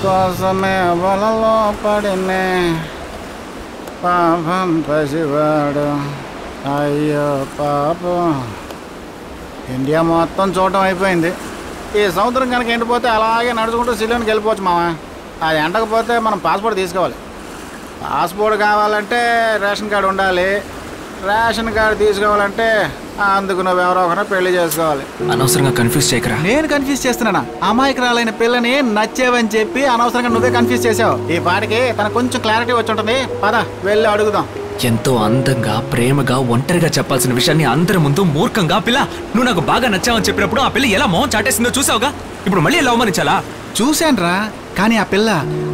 కోసమే వలలో పడినే పాపం పసివాడు అయ్యో పాపం. ఇండియా మొత్తం చూడటం అయిపోయింది. ఈ సముద్రం కనుక ఎండిపోతే అలాగే నడుచుకుంటూ సిలోనికి వెళ్ళిపోవచ్చు మామ. అది ఎండకపోతే మనం పాస్పోర్ట్ తీసుకోవాలి. పాస్పోర్ట్ కావాలంటే రేషన్ కార్డు ఉండాలి. రేషన్ కార్డు తీసుకోవాలంటే అందుకు నువ్వు ఎవరో ఒకరిని పెళ్లి చేసుకోవాలి. అనవసరంగా కన్ఫ్యూజ్ చేయకరా. నేను కన్ఫ్యూజ్ చేస్తున్నానా? అమాయకురాలైన పిల్లని నచ్చేవని చెప్పి అనవసరంగా నువ్వే కన్ఫ్యూజ్ చేసావు. ఈ పాటికి తన కొంచెం క్లారిటీ వచ్చి ఉంటుంది. పద వెళ్ళి అడుగుదాం. ఎంతో అందంగా ప్రేమగా ఒంటరిగా చెప్పాల్సిన విషయాన్ని అందరి ముందు మూర్ఖంగా పిల్ల నువ్వు నాకు బాగా నచ్చావని చెప్పినప్పుడు ఆ పిల్ల ఎలా మొహం చాటేసిందో చూసావుగా. ఇప్పుడు మళ్ళీ ఎలా అవమానించాలా? చూశాన్రా, కానీ ఆ పిల్ల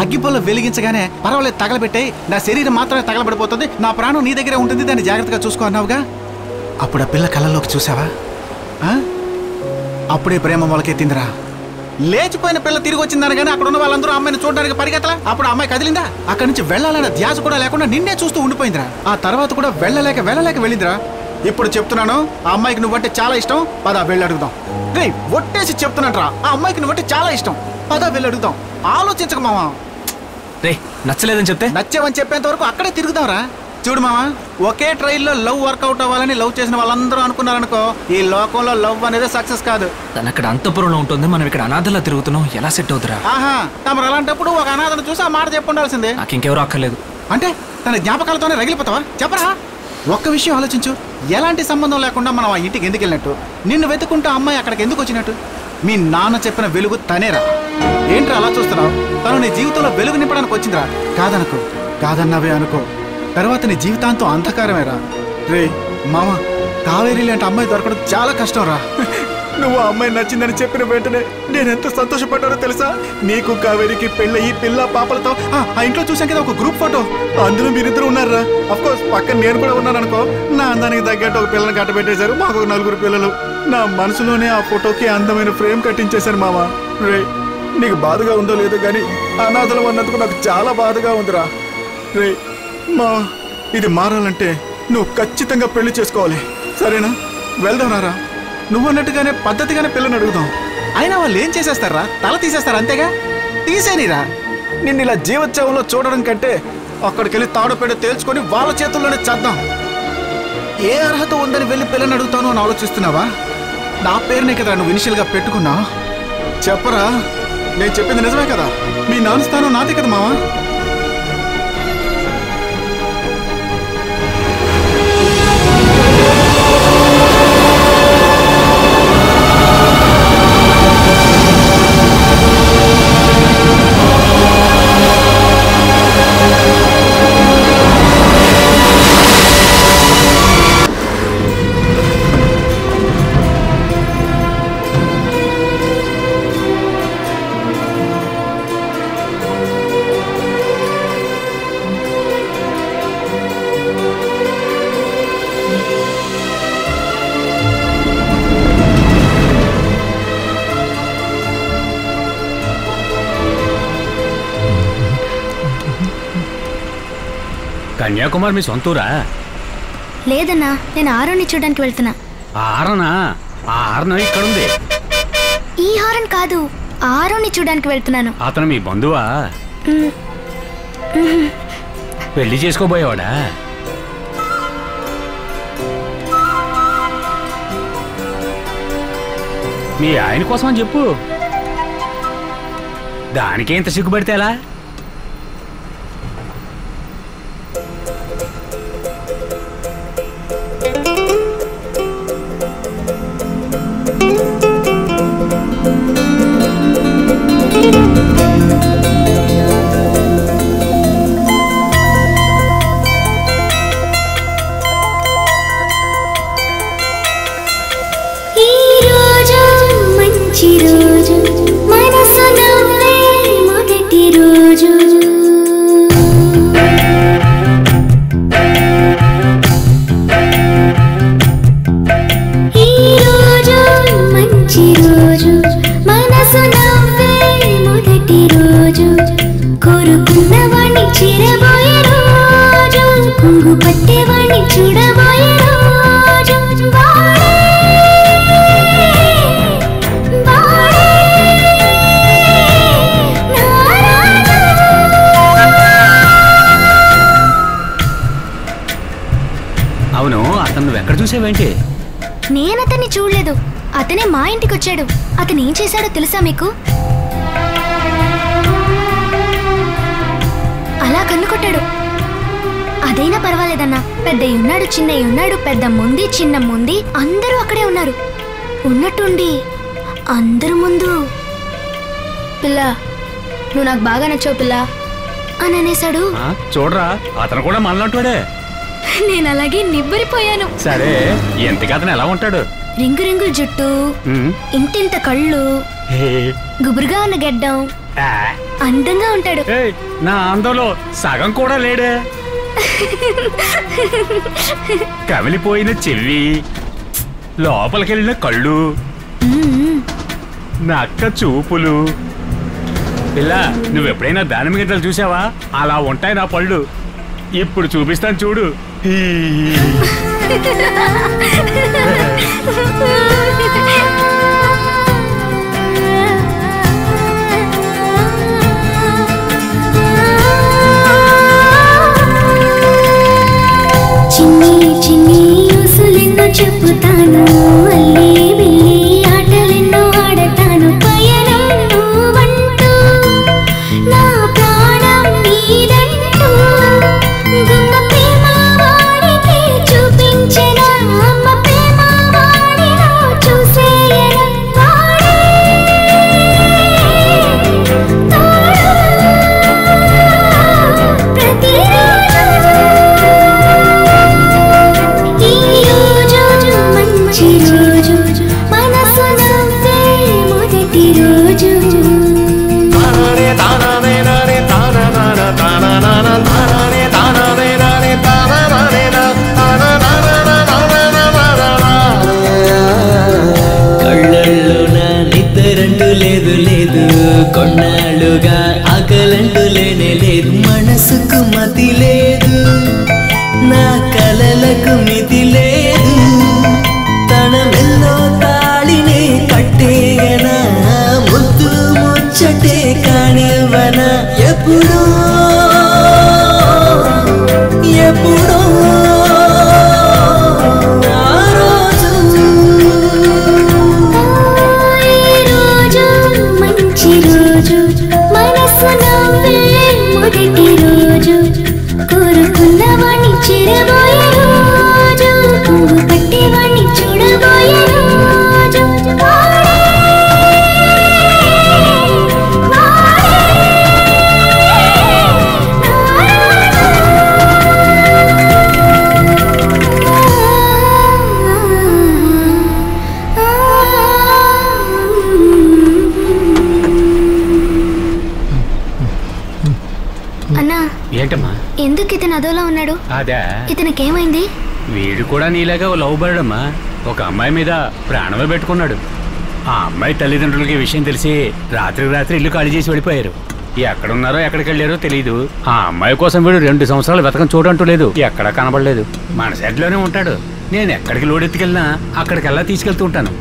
అగ్గిపుల్ల వెలిగించగానే పర్వాలేదు తగలబెట్టాయి, నా శరీరం మాత్రమే తగలబడిపోతుంది, నా ప్రాణం నీ దగ్గరే ఉంటుంది, దాన్ని జాగ్రత్తగా చూసుకో అన్నావుగా. అప్పుడు ఆ పిల్ల కళ్ళలోకి చూసావా? అప్పుడే ప్రేమ మొలకెత్తిందిరా. లేచిపోయిన పిల్ల తిరిగి వచ్చిందని అక్కడ ఉన్న వాళ్ళందరూ అమ్మాయిని చూడడానికి పరిగెత్తలా. అప్పుడు అమ్మాయి కదిలిందా? అక్కడి నుంచి వెళ్ళాలన్న ధ్యాస కూడా లేకుండా నిన్నే చూస్తూ ఉండిపోయిందిరా. ఆ తర్వాత కూడా వెళ్ళలేక వెళ్ళలేక ఇప్పుడు చెప్తున్నాను, ఆ అమ్మాయికి నువ్వంటే చాలా ఇష్టం. పదా వెళ్ళి అడుగుదాం. రే ఒట్టేసి చెప్తున్నాను, ఆ అమ్మాయికి నువ్వంటే చాలా ఇష్టం. పదా వెళ్ళి అడుగుదాం. ఆలోచించక మావా. రే నచ్చలేదని చెప్తే నచ్చావని చెప్పేంత వరకు అక్కడే తిరుగుదాంరా. చూడు మావా, ఒకే ట్రైల్లో లవ్ వర్కౌట్ అవ్వాలని లవ్ చేసిన వాళ్ళందరూ అనుకున్నారనుకో, ఈ లోకంలో లవ్ అనేది సక్సెస్ కాదు. తను అక్కడ అంతపురంలో ఉంటుంది, మనం ఇక్కడ అనాథలా తిరుగుతున్నాం. ఎలా సెట్ అవుతురా? ఆహా, తమరు అలాంటప్పుడు ఒక అనాథను చూసి ఆ మాట చెప్పుండాల్సిందే. నాకు ఇంకెవరూ అక్కర్లేదు. అంటే తన జ్ఞాపకాలతోనే రగిలిపోతావా? చెప్పరా. ఒక్క విషయం ఆలోచించు, ఎలాంటి సంబంధం లేకుండా మనం ఆ ఇంటికి ఎందుకు వెళ్ళినట్టు? నిన్ను వెతుకుంటూ అమ్మాయి అక్కడికి ఎందుకు వచ్చినట్టు? మీ నాన్న చెప్పిన వెలుగు తనేరా. ఏంట్రా అలా చూస్తున్నావు? తను నీ జీవితంలో వెలుగు నింపడానికి వచ్చిందిరా. కాదనుకో, కాదన్నావే అనుకో, తర్వాత నీ జీవితాంతం అంధకారమేరా. రే మామ, కావేరి లాంటి అమ్మాయి దొరకడం చాలా కష్టం రా. నువ్వు ఆ అమ్మాయి నచ్చిందని చెప్పిన వెంటనే నేనెంత సంతోషపడ్డానో తెలుసా? నీకు కావేరికి పెళ్ళయి పిల్ల పాపలతో ఆ ఇంట్లో చూసాం కదా ఒక గ్రూప్ ఫోటో, అందులో మీరిద్దరు ఉన్నారా. అఫ్ కోర్స్ పక్కన నేను కూడా ఉన్నాను అనుకో. నా అందానికి తగ్గట్టు ఒక పిల్లని కట్టబెట్టేశారు. మాకు 4 పిల్లలు. నా మనసులోనే ఆ ఫోటోకి అందమైన ఫ్రేమ్ కట్టించేశారు మామ. రే నీకు బాధగా ఉందో లేదో కానీ అనాథలం అన్నందుకు నాకు చాలా బాధగా ఉందిరా. రే మా, ఇది మారాలంటే నువ్వు ఖచ్చితంగా పెళ్లి చేసుకోవాలి, సరేనా? వెళ్దాం రారా. నువ్వన్నట్టుగానే పద్ధతిగానే పిల్లని అడుగుదాం. అయినా వాళ్ళు ఏం చేసేస్తారా? తల తీసేస్తారు అంతేగా. తీసేనిరా. నిన్ను ఇలా జీవోత్సవంలో చూడడం కంటే అక్కడికి వెళ్ళి తాడుపేడ తేల్చుకొని వాళ్ళ చేతుల్లోనే చేద్దాం. ఏ అర్హత ఉందని వెళ్ళి పిల్లని అడుగుతాను అని ఆలోచిస్తున్నావా? నా పేరునే కదా నువ్వు ఇనిషియల్గా పెట్టుకున్నా. చెప్పరా, నేను చెప్పింది నిజమే కదా? మీ నాన్న స్థానం నాదే కదా మావా. కన్యాకుమారి మీ సొంతూరా? లేదన్నా, నేను ఆరోని చూడడానికి వెళ్తున్నా. ఆరనా? ఆ హారన్ ఇక్కడుంది. ఈ హారన్ కాదు, ఆరోని చూడడానికి వెళ్తున్నాను. అతను మీ బంధువా? పెళ్లి చేసుకోబోయేవాడా? మీ ఆయన కోసం అని చెప్పు. దానికే ఇంత సిగ్గుపడితే ఎలా? వాడే చూసావేంటి? నేను అతన్ని చూడలేదు, అతనే మా ఇంటికి వచ్చాడు. అతను ఏం చేశాడో తెలుసా మీకు? అలా కన్ను కొట్టాడు. అదైనా పర్వాలేదన్నా, పెద్దయ్య ఉన్నాడు, చిన్నయ్య ఉన్నాడు, పెద్దమ్మ ఉంది, చిన్నమ్మ ఉంది, అందరూ అక్కడే ఉన్నారు. ఉన్నట్టుండి అందరి ముందు పిల్ల, నువ్వు నాకు బాగా నచ్చావు పిల్ల అని అనేశాడు. చూడరా, అతను కూడా మనలాంటాడే. నేను అలాగే నిబ్బరిపోయాను. సరే, ఎంతకి అతను ఎలా ఉంటాడు? రింగు రింగుల జుట్టు, ఇంటింత కళ్ళు, గుబురుగా ఉన్న గెడ్డం, అందంగా ఉంటాడు. నా అందంలో సగం కూడా లేడే. కమిలిపోయిన చెవి, లోపలికెళ్ళిన కళ్ళు, నక్క చూపులు. పిల్ల, నువ్వెప్పుడైనా దానిమ్మ గింజలు చూసావా? అలా ఉంటాయి నా పళ్ళు. ఇప్పుడు చూపిస్తాను చూడు. చిన్ని చిన్ని ఊసులెన్నో చెప్పుతాను, అల్లే బిల్లి ఆటలెన్నో ఆడతాను, పయనం నువ్వంటూ నా ప్రాణం నీదంటూ గుమ్మ ప్రేమ వాడికి చూపించెనా, అమ్మ ప్రేమ వాడిలో చూసేయనా, వాడే కొన్నాళ్ళుగా ఆకలంటూ లేనే లేదు, మనసుకు మతి లేదు, నా కలలకు మితి లేదు, తన మెల్లో తాళినే కట్టేయనా, ముద్దు ముచ్చటే కానివ్వనా, ఎప్పుడో ఎప్పుడో కోరుకున్నవాణ్ణి చేరబోయే రోజు, పువ్వు పట్టేవాణ్ణి చూడబోయే రోజు, అన్నా. ఏంటమ్మా? ఎందుకు ఇతను అదోలా ఉన్నాడు? అదే, ఇతనికేమైంది? వీడు కూడా నీలాగా లవ్ బర్డ్ అమ్మా. ఒక అమ్మాయి మీద ప్రాణమే పెట్టుకున్నాడు. ఆ అమ్మాయి తల్లిదండ్రులకి ఈ విషయం తెలిసి రాత్రికి రాత్రి ఇల్లు ఖాళీ చేసి వెళ్ళిపోయారు. ఎక్కడున్నారో ఎక్కడికి వెళ్ళారో తెలియదు. ఆ అమ్మాయి కోసం వీడు 2 సంవత్సరాలు వెతకం చూడంటూ లేదు, ఎక్కడా కనబడలేదు. మన సెట్లోనే ఉంటాడు. నేను ఎక్కడికి లోడెత్తుకెళ్ళినా అక్కడికెల్లా తీసుకెళ్తూ ఉంటాను.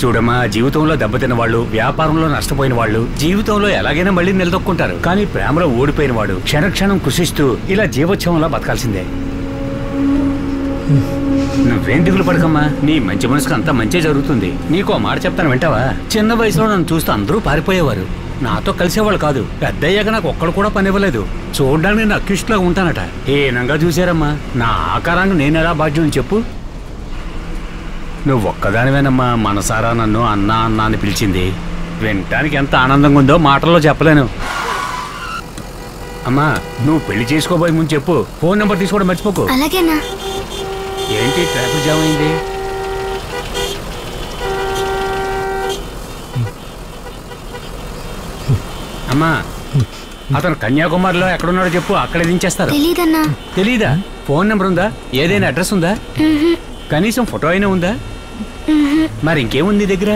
చూడమ్మా, జీవితంలో దెబ్బతిన్న వాళ్ళు, వ్యాపారంలో నష్టపోయిన వాళ్ళు జీవితంలో ఎలాగైనా మళ్ళీ నిలదొక్కుంటారు. కానీ ప్రేమలో ఓడిపోయిన వాడు క్షణక్షణం కృషిస్తూ ఇలా జీవోత్సవంలా బతకాల్సిందే. నువ్వేం దిగులు పడకమ్మా, నీ మంచి మనసుకు అంతా మంచి జరుగుతుంది. నీకు ఆ మాట చెప్తాను, వింటావా? చిన్న వయసులో నన్ను చూస్తూ అందరూ పారిపోయేవారు, నాతో కలిసేవాళ్ళు కాదు. పెద్దయ్యాక నాకు ఒక్కడు కూడా పనివ్వలేదు. చూడడానికి నేను అక్కిష్లా ఉంటానట. ఏనంగా చూశారమ్మా. నా ఆకారాన్ని నేనెలా బాధ్యుని చెప్పు? నువ్వు ఒక్కదానివేనమ్మా మనసారా నన్ను అన్నా అన్నా అని పిలిచింది. వినటానికి ఎంత ఆనందంగా ఉందో మాటల్లో చెప్పలేను. అమ్మా, నువ్వు పెళ్లి చేసుకోబోయే ముందు చెప్పు. ఫోన్ నెంబర్ తీసుకోవడం మర్చిపోకు. అలాగేనా? ఏంటి ట్రాఫిక్ జామ్ అయింది? అమ్మా, అతను కన్యాకుమారిలో ఎక్కడున్నాడో చెప్పు, అక్కడే దించేస్తారు. తెలీదన్నా. తెలీదా? ఫోన్ నెంబర్ ఉందా? ఏదైనా అడ్రస్ ఉందా? కనీసం ఫోటో అయినా ఉందా? మరి ఇంకేముంది దగ్గర?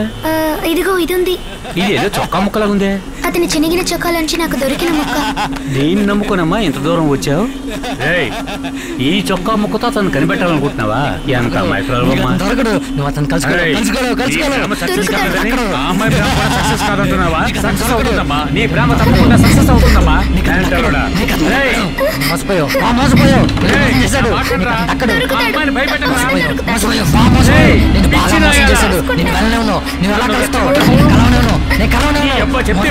ఇదిగో ఇది ఉంది. ఇది ఏదో చొక్కా ముక్కలాగా ఉందే. అతని చినిగిన చొక్కాలోంచి నాకు దొరికిన ముక్క. దేన్ని నమ్ముకోనమ్మా ఇంత దూరం వచ్చావు? ఈ చొక్కా ముక్కతో అతను కనిపెట్టాలనుకుంటున్నావా? ఎంత అమాయకురాలమ్మా. నువ్వు అతను నీ ప్రేమ తప్పకుండా సక్సెస్ అవుతుందమ్మా. చెప్తే